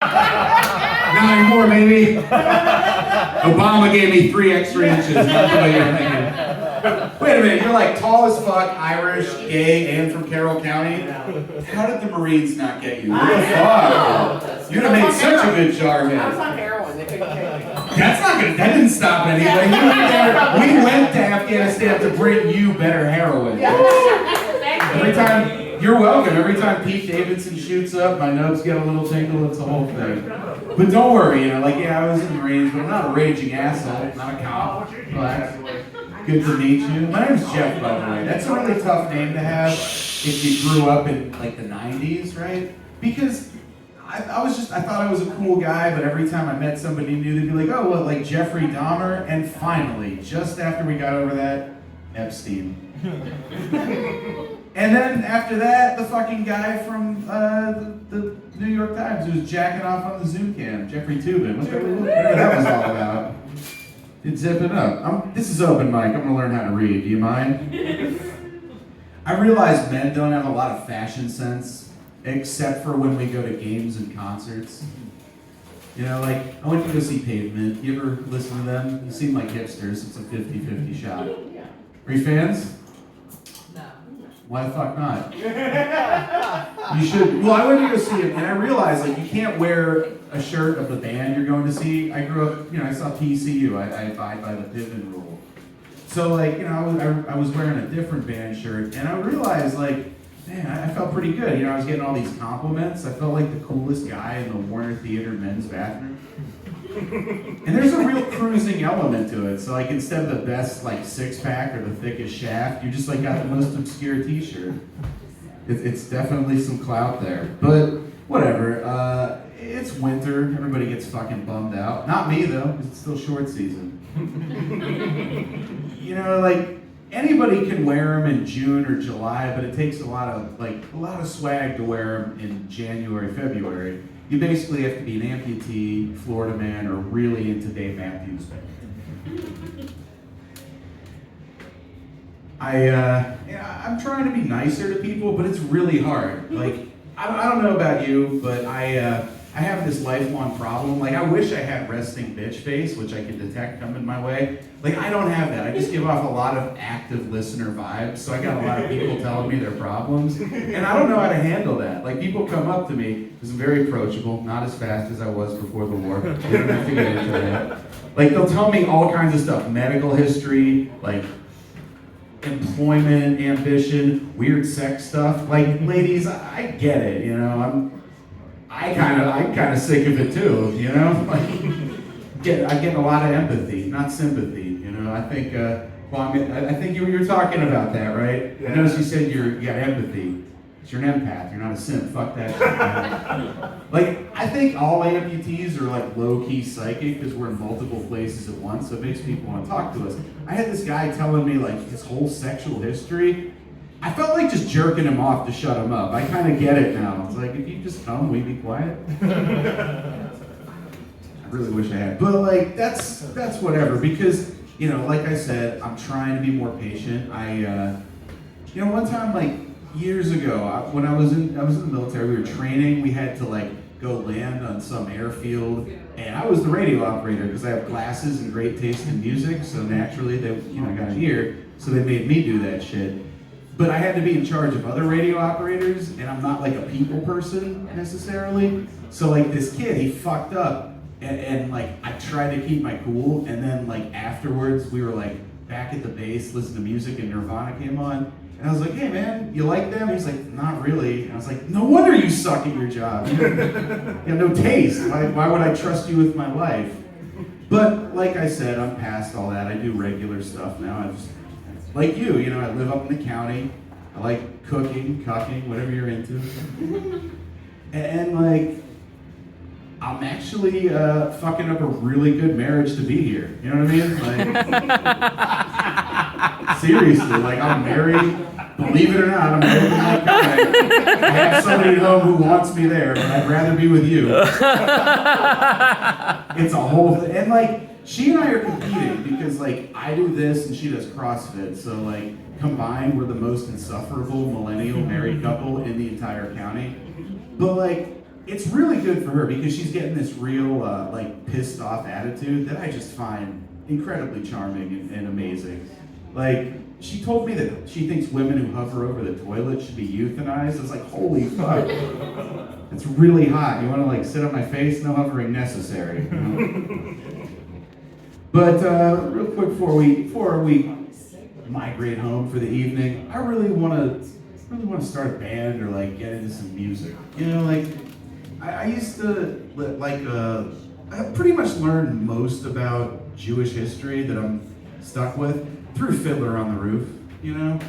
Not anymore, baby. Obama gave me 3 extra inches. That's what you're thinking. Wait a minute, you're like tall as fuck, Irish, gay, and from Carroll County. How did the Marines not get you? What the fuck? You'd have made such a good jarhead. I was on heroin. They couldn't take me. That's not good. That didn't stop anything. We went to Afghanistan to bring you better heroin. Every time. You're welcome. Every time Pete Davidson shoots up, my nubs get a little tingle. It's a whole thing. But don't worry, you know, like, yeah, I was in the Marines, but I'm not a raging asshole. Not a cop. But good to meet you. My name's Jeff, by the way. That's a really tough name to have if you grew up in, like, the 90s, right? Because I thought I was a cool guy, but every time I met somebody new, they'd be like, oh, what, like Jeffrey Dahmer? And finally, just after we got over that, Epstein. And then after that, the fucking guy from the New York Times who was jacking off on the Zoom cam, Jeffrey Toobin. Whatever that was all about. It's zipping up. This is open mic. I'm gonna learn how to read. Do you mind? I realize men don't have a lot of fashion sense, except for when we go to games and concerts. You know, like, I went to go see Pavement. You ever listen to them? You seem like hipsters. It's a 50-50 shot. Are you fans? Why the fuck not? You should. Well, I went to go see it, and I realized, like, you can't wear a shirt of the band you're going to see. I grew up, you know, I saw TCU. I abide by the Piven rule. So, like, you know, I was wearing a different band shirt, and I realized, like, man, I felt pretty good. You know, I was getting all these compliments. I felt like the coolest guy in the Warner Theater men's bathroom. And there's a real cruising element to it. So, like, instead of the best, like, 6-pack or the thickest shaft, you just, like, got the most obscure t-shirt. It's definitely some clout there. But whatever. It's winter. Everybody gets fucking bummed out. Not me, though, because it's still short season. You know, like, anybody can wear them in June or July, but it takes a lot of swag to wear them in January, February. You basically have to be an amputee, Florida man, or really into Dave Matthews. I'm trying to be nicer to people, but it's really hard. Like, I don't know about you, but I have this lifelong problem. Like, I wish I had resting bitch face, which I can detect coming my way. Like, I don't have that. I just give off a lot of active listener vibes, so I got a lot of people telling me their problems, and I don't know how to handle that. Like, people come up to me, because I'm very approachable, not as fast as I was before the war. We don't have to get into that. Like, they'll tell me all kinds of stuff, medical history, like, employment, ambition, weird sex stuff. Like, ladies, I get it, you know, I'm kind of sick of it too, you know? Like, I get a lot of empathy, not sympathy, you know? I think, I think you were talking about that, right? Yeah. I noticed you said you got empathy. You're an empath, you're not a simp. Fuck that shit, man. Like, I think all amputees are like low-key psychic because we're in multiple places at once, so it makes people want to talk to us. I had this guy telling me like his whole sexual history. I felt like just jerking him off to shut him up. I kind of get it now. It's like, if you just come, we be quiet. I really wish I had. But like, that's whatever, because, you know, like I said, I'm trying to be more patient. You know, one time, like, years ago, when I was in the military, we were training, we had to like go land on some airfield, and I was the radio operator because I have glasses and great taste in music, so naturally they, you know, got an ear, so they made me do that shit. But I had to be in charge of other radio operators, and I'm not like a people person necessarily. So like this kid, he fucked up, and like I tried to keep my cool, and then like afterwards we were like back at the base listening to music, and Nirvana came on. And I was like, hey man, you like them? He's like, not really. And I was like, no wonder you suck at your job. You have no taste. Why would I trust you with my life? But like I said, I'm past all that. I do regular stuff now. I just, like you know, I live up in the county. I like cooking, cucking, whatever you're into. And like, I'm actually fucking up a really good marriage to be here. You know what I mean? Like, seriously, like I'm married. Believe it or not, I'm married to my guy. I have somebody at home who wants me there, but I'd rather be with you. It's a whole thing. And like, she and I are competing because like I do this and she does CrossFit. So like combined, we're the most insufferable millennial married couple in the entire county. But like, it's really good for her because she's getting this real, like, pissed off attitude that I just find incredibly charming and amazing. Like, she told me that she thinks women who hover over the toilet should be euthanized. I was like, holy fuck. It's really hot. You want to, like, sit on my face? No hovering necessary. You know? But real quick before we migrate home for the evening, I really want to start a band or like get into some music. You know, like I used to like I pretty much learned most about Jewish history that I'm stuck with through Fiddler on the Roof. You know,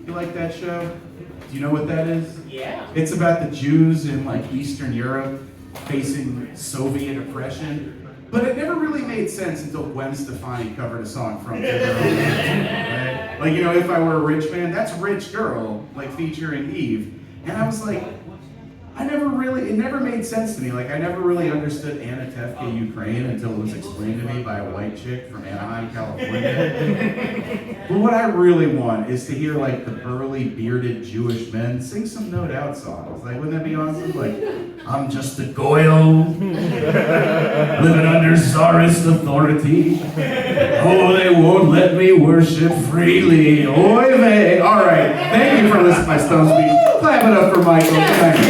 you like that show? Do you know what that is? Yeah. It's about the Jews in like Eastern Europe facing Soviet oppression. But it never really made sense until Gwen Stefani covered a song from Fiddler on the Roof. Right? Like, you know, If I Were a Rich Man, that's Rich Girl, like featuring Eve. And I was like, it never made sense to me. Like, I never really understood Anatevka Ukraine until it was explained to me by a white chick from Anaheim, California. But what I really want is to hear, like, the burly, bearded Jewish men sing some No Doubt songs. Like, wouldn't that be awesome? Like, I'm just a goyle, living under czarist authority. Oh, they won't let me worship freely. Oy vey. All right, thank you for listening to my Stone speech. Clap it up for Michael. Good night.